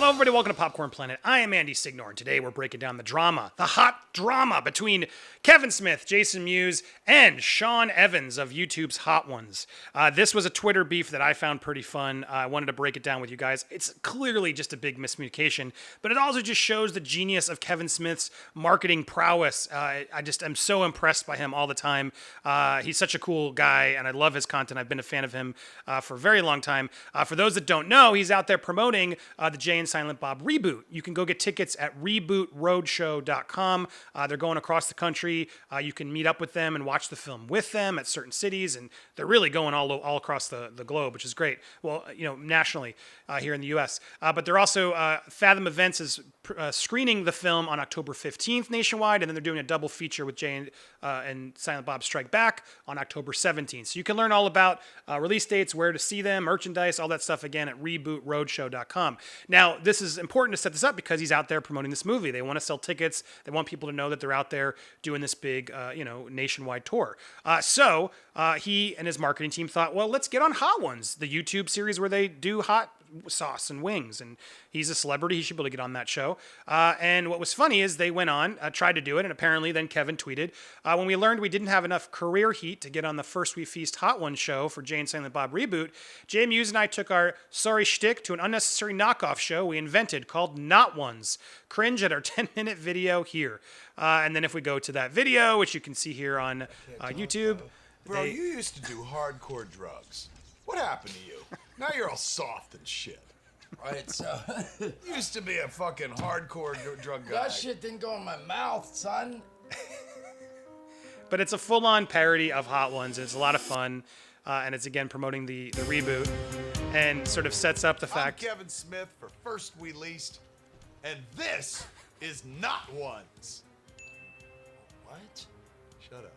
Hello, everybody. Welcome to Popcorn Planet. I am Andy Signor, and today we're breaking down the hot drama between Kevin Smith, Jason Mewes, and Sean Evans of YouTube's Hot Ones. This was a Twitter beef that I found pretty fun. I wanted to break it down with you guys. It's clearly just a big miscommunication, but it also just shows the genius of Kevin Smith's marketing prowess. I'm so impressed by him all the time. He's such a cool guy, and I love his content. I've been a fan of him for a very long time. For those that don't know, he's out there promoting the Jay and Silent Bob reboot. You can go get tickets at rebootroadshow.com. They're going across the country. You can meet up with them and watch the film with them at certain cities, and they're really going all across the globe, which is great. Well, nationally here in the U.S. But they're also, Fathom Events is screening the film on October 15th nationwide, and then they're doing a double feature with Jay and Silent Bob Strike Back on October 17th. So you can learn all about release dates, where to see them, merchandise, all that stuff again at rebootroadshow.com. Now, this is important to set this up because he's out there promoting this movie. They want to sell tickets. They want people to know that they're out there doing this big, nationwide tour. So he and his marketing team thought, well, let's get on Hot Ones, the YouTube series where they do hot sauce and wings, and he's a celebrity. He should be able to get on that show. And what was funny is they went on, tried to do it, and apparently then Kevin tweeted, when we learned we didn't have enough career heat to get on the First We Feast Hot Ones show for Jay and Silent Bob reboot, Jay Mewes and I took our sorry shtick to an unnecessary knockoff show we invented called Not Ones. Cringe at our 10-minute video here. And then if we go to that video, which you can see here on YouTube. Bro, you used to do hardcore drugs. What happened to you? Now you're all soft and shit. Right, so You used to be a fucking hardcore drug guy. that shit didn't go in my mouth, son. But it's a full-on parody of Hot Ones, and it's a lot of fun. And it's, again, promoting the reboot and sort of sets up the fact... I'm Kevin Smith for First We Least, and this is Not Ones. What? Shut up.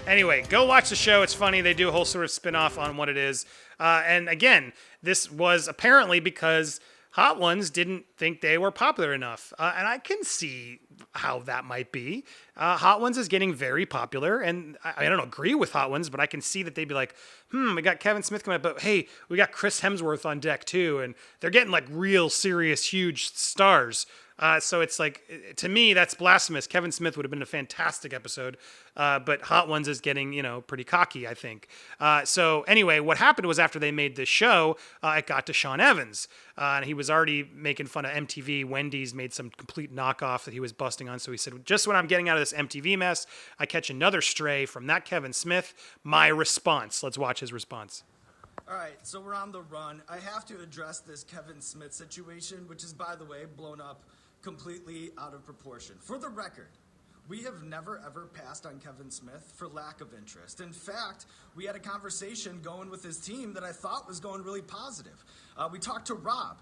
Anyway, go watch the show. It's funny. They do a whole sort of spin-off on what it is. And again, this was apparently because Hot Ones didn't think they were popular enough. And I can see how that might be. Hot Ones is getting very popular, and I don't agree with Hot Ones, but I can see that they'd be like, we got Kevin Smith coming up, but hey, we got Chris Hemsworth on deck too, and they're getting like real serious, huge stars. So it's like, to me, that's blasphemous. Kevin Smith would have been a fantastic episode, but Hot Ones is getting, pretty cocky, I think. So anyway, what happened was after they made this show, it got to Sean Evans. And he was already making fun of MTV. Wendy's made some complete knockoff that he was busting on. So he said, just when I'm getting out of this MTV mess, I catch another stray from that Kevin Smith. My response. Let's watch his response. All right, so we're on the run. I have to address this Kevin Smith situation, which is, by the way, blown up completely out of proportion. For the record, we have never, ever passed on Kevin Smith for lack of interest. In fact, we had a conversation going with his team that I thought was going really positive. We talked to Rob,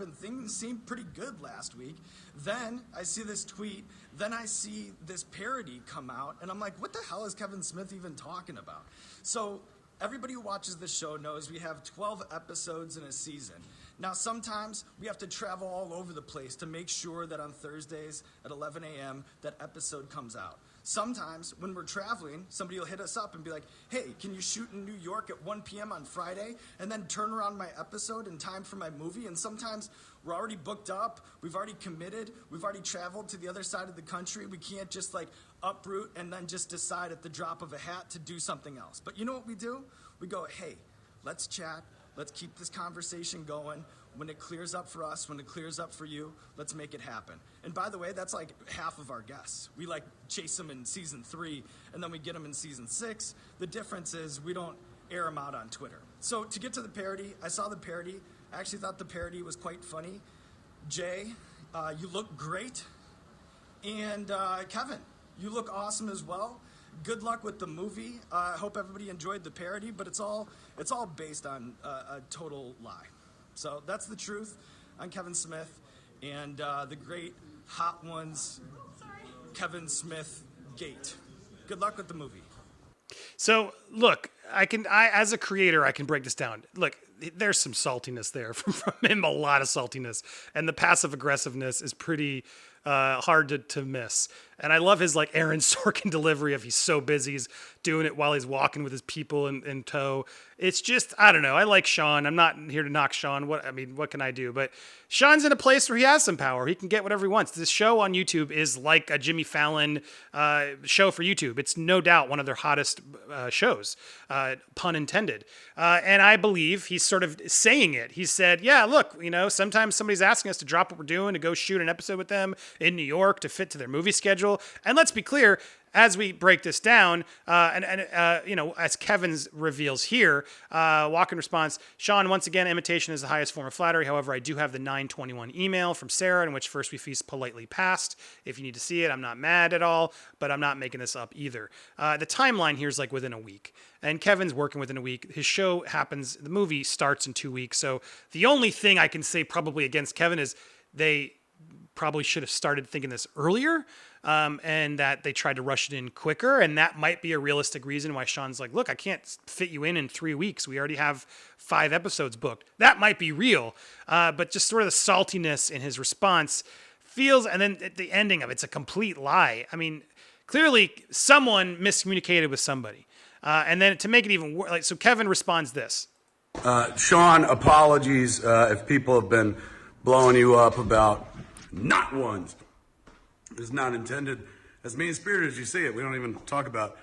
and things seemed pretty good last week. Then I see this tweet, then I see this parody come out, and I'm like, what the hell is Kevin Smith even talking about? So everybody who watches this show knows we have 12 episodes in a season. Now, sometimes we have to travel all over the place to make sure that on Thursdays at 11 a.m. that episode comes out. Sometimes when we're traveling, somebody will hit us up and be like, hey, can you shoot in New York at 1 p.m. on Friday and then turn around my episode in time for my movie? And sometimes we're already booked up, we've already committed, we've already traveled to the other side of the country. We can't just uproot and then just decide at the drop of a hat to do something else. But you know what we do? We go, hey, let's chat. Let's keep this conversation going. When it clears up for us, when it clears up for you, let's make it happen. And by the way, that's like half of our guests. We chase them in season 3, and then we get them in season 6. The difference is we don't air them out on Twitter. So to get to the parody, I saw the parody. I actually thought the parody was quite funny. Jay, you look great. And Kevin, you look awesome as well. Good luck with the movie. I hope everybody enjoyed the parody, but it's all based on a total lie. So that's the truth on Kevin Smith and the great Hot Ones Kevin Smith gate. Good luck with the movie. So look, I as a creator, I can break this down. Look, there's some saltiness there from him, a lot of saltiness, and the passive aggressiveness is pretty hard to miss. And I love his like Aaron Sorkin delivery of he's so busy, he's doing it while he's walking with his people in tow. It's just, I don't know. I like Sean. I'm not here to knock Sean. What can I do? But Sean's in a place where he has some power. He can get whatever he wants. This show on YouTube is like a Jimmy Fallon show for YouTube. It's no doubt one of their hottest shows, pun intended. And I believe he's sort of saying it. He said, yeah, look, sometimes somebody's asking us to drop what we're doing to go shoot an episode with them in New York to fit to their movie schedule. And let's be clear, as we break this down, as Kevin's reveals here, walk in response, Sean, once again, imitation is the highest form of flattery. However, I do have the 921 email from Sarah in which First We Feast politely passed. If you need to see it, I'm not mad at all, but I'm not making this up either. The timeline here is like within a week, and Kevin's working within a week. His show happens, the movie starts in 2 weeks. So the only thing I can say probably against Kevin is they probably should have started thinking this earlier. And that they tried to rush it in quicker. And that might be a realistic reason why Sean's like, look, I can't fit you in 3 weeks. We already have 5 episodes booked. That might be real. But just sort of the saltiness in his response feels, and then at the ending of it's a complete lie. I mean, clearly someone miscommunicated with somebody. And then to make it even worse, so Kevin responds this. Sean, apologies if people have been blowing you up about not ones. It's not intended as mean-spirited as you see it. We don't even talk about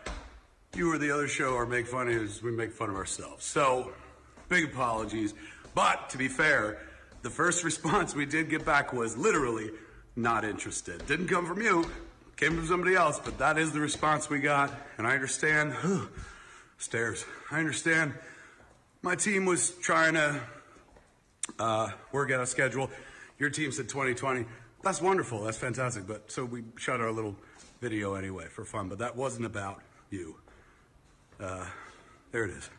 you or the other show or make fun of us. We make fun of ourselves. So, big apologies. But, to be fair, the first response we did get back was literally not interested. Didn't come from you. Came from somebody else. But that is the response we got. And I understand. Stairs. I understand. My team was trying to work out a schedule. Your team said 2020. That's wonderful. That's fantastic. But so we shot our little video anyway for fun. But that wasn't about you. There it is.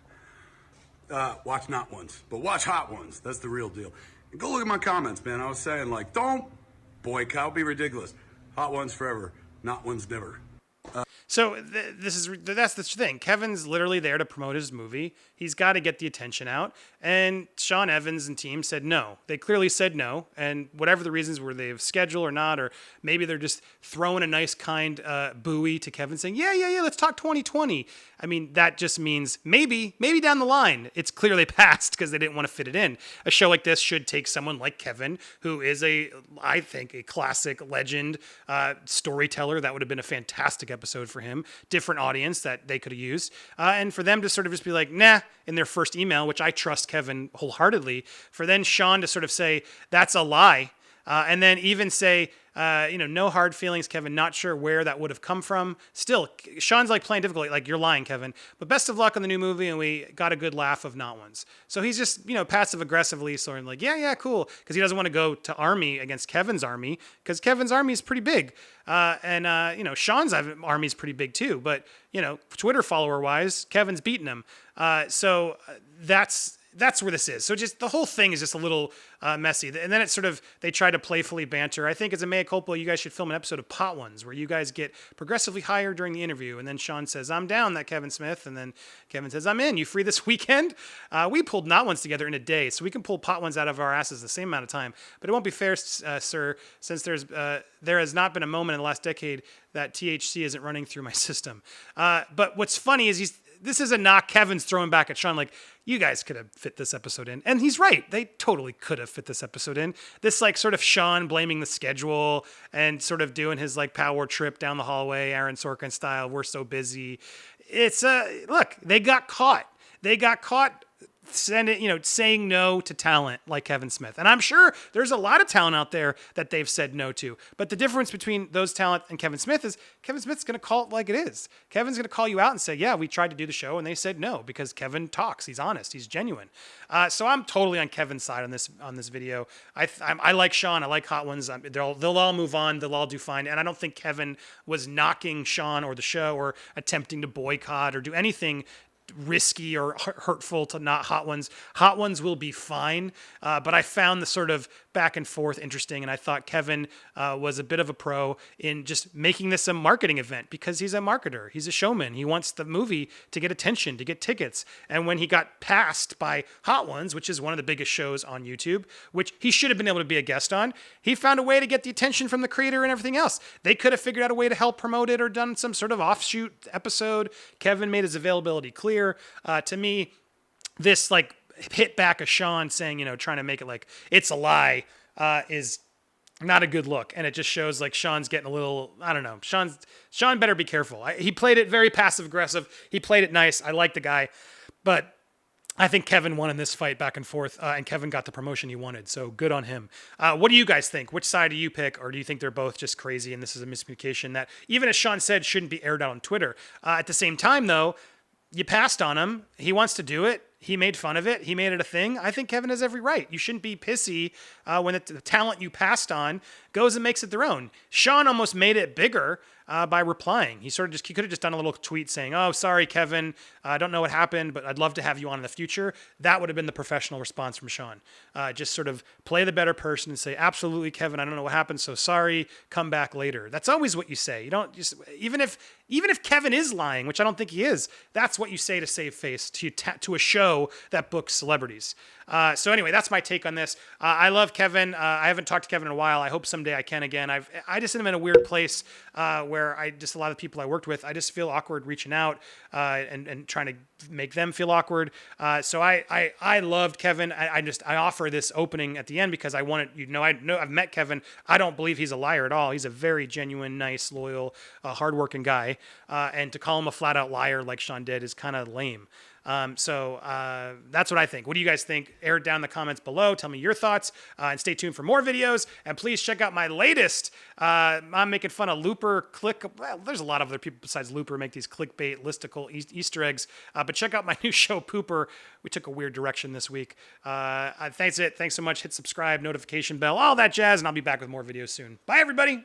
Watch not ones, but watch hot ones. That's the real deal. And go look at my comments, man. I was saying like, don't boycott. Be ridiculous. Hot ones forever. Not ones never. So that's the thing. Kevin's literally there to promote his movie. He's got to get the attention out. And Sean Evans and team said no. They clearly said no. And whatever the reasons were, they have schedule or not, or maybe they're just throwing a nice kind buoy to Kevin saying, yeah, let's talk 2020. I mean, that just means maybe down the line, it's clearly passed because they didn't want to fit it in. A show like this should take someone like Kevin, who is I think, a classic legend storyteller. That would have been a fantastic episode for him. Different audience that they could have used. And for them to sort of just be like, nah, in their first email, which I trust Kevin wholeheartedly, for then Sean to sort of say, that's a lie. And then even say, no hard feelings, Kevin. Not sure where that would have come from. Still, Sean's like playing difficult, like you're lying, Kevin. But best of luck on the new movie, and we got a good laugh of not ones. So he's just, passive aggressively sort of like, yeah, cool, because he doesn't want to go to army against Kevin's army, because Kevin's army is pretty big, and Sean's army is pretty big too. But Twitter follower wise, Kevin's beating him. So that's where this is. So just the whole thing is just a little messy. And then it's sort of, they try to playfully banter. I think as a mea culpa, you guys should film an episode of Pot Ones where you guys get progressively higher during the interview. And then Sean says, I'm down, that Kevin Smith. And then Kevin says, I'm in. You free this weekend? We pulled Not Ones together in a day, so we can pull Pot Ones out of our asses the same amount of time. But it won't be fair, sir, since there has not been a moment in the last decade that THC isn't running through my system. But what's funny is this is a knock Kevin's throwing back at Sean, like, you guys could have fit this episode in. And he's right. They totally could have fit this episode in. This, like, sort of Sean blaming the schedule and sort of doing his, like, power trip down the hallway, Aaron Sorkin style, we're so busy. It's, look, they got caught. They got caught saying no to talent like Kevin Smith. And I'm sure there's a lot of talent out there that they've said no to. But the difference between those talent and Kevin Smith is Kevin Smith's going to call it like it is. Kevin's going to call you out and say, yeah, we tried to do the show and they said no, because Kevin talks. He's honest. He's genuine. So I'm totally on Kevin's side on this video. I like Sean. I like Hot Ones. They'll all move on. They'll all do fine. And I don't think Kevin was knocking Sean or the show or attempting to boycott or do anything risky or hurtful to not Hot Ones. Hot Ones will be fine, but I found the sort of back and forth interesting, and I thought Kevin was a bit of a pro in just making this a marketing event because he's a marketer. He's a showman. He wants the movie to get attention, to get tickets. And when he got passed by Hot Ones, which is one of the biggest shows on YouTube, which he should have been able to be a guest on, he found a way to get the attention from the creator and everything else. They could have figured out a way to help promote it or done some sort of offshoot episode. Kevin made his availability clear. To me, this like hit back of Sean saying, trying to make it like it's a lie is not a good look. And it just shows like Sean's getting a little, I don't know. Sean better be careful. He played it very passive aggressive. He played it nice. I like the guy, but I think Kevin won in this fight back and forth, and Kevin got the promotion he wanted. So good on him. What do you guys think? Which side do you pick? Or do you think they're both just crazy and this is a miscommunication that, even as Sean said, shouldn't be aired out on Twitter? At the same time, though, you passed on him. He wants to do it. He made fun of it. He made it a thing. I think Kevin has every right. You shouldn't be pissy when the talent you passed on goes and makes it their own. Sean almost made it bigger by replying. He could have just done a little tweet saying, "Oh, sorry, Kevin. I don't know what happened, but I'd love to have you on in the future." That would have been the professional response from Sean. Just sort of play the better person and say, "Absolutely, Kevin. I don't know what happened, so sorry. Come back later." That's always what you say. You don't just even if Kevin is lying, which I don't think he is. That's what you say to save face to a show that books celebrities. So anyway, that's my take on this. I love Kevin. I haven't talked to Kevin in a while. I hope someday I can again. I just am in a weird place where a lot of the people I worked with, I just feel awkward reaching out and trying to make them feel awkward. So I loved Kevin. I offer this opening at the end because I wanted I've met Kevin. I don't believe he's a liar at all. He's a very genuine, nice, loyal, hardworking guy. And to call him a flat out liar like Sean did is kind of lame. So that's what I think. What do you guys think? Air it down in the comments below. Tell me your thoughts and stay tuned for more videos. And please check out my latest. I'm making fun of Looper Well, there's a lot of other people besides Looper make these clickbait listicle Easter eggs. But check out my new show, Pooper. We took a weird direction this week. Thanks so much. Hit subscribe, notification bell, all that jazz. And I'll be back with more videos soon. Bye, everybody.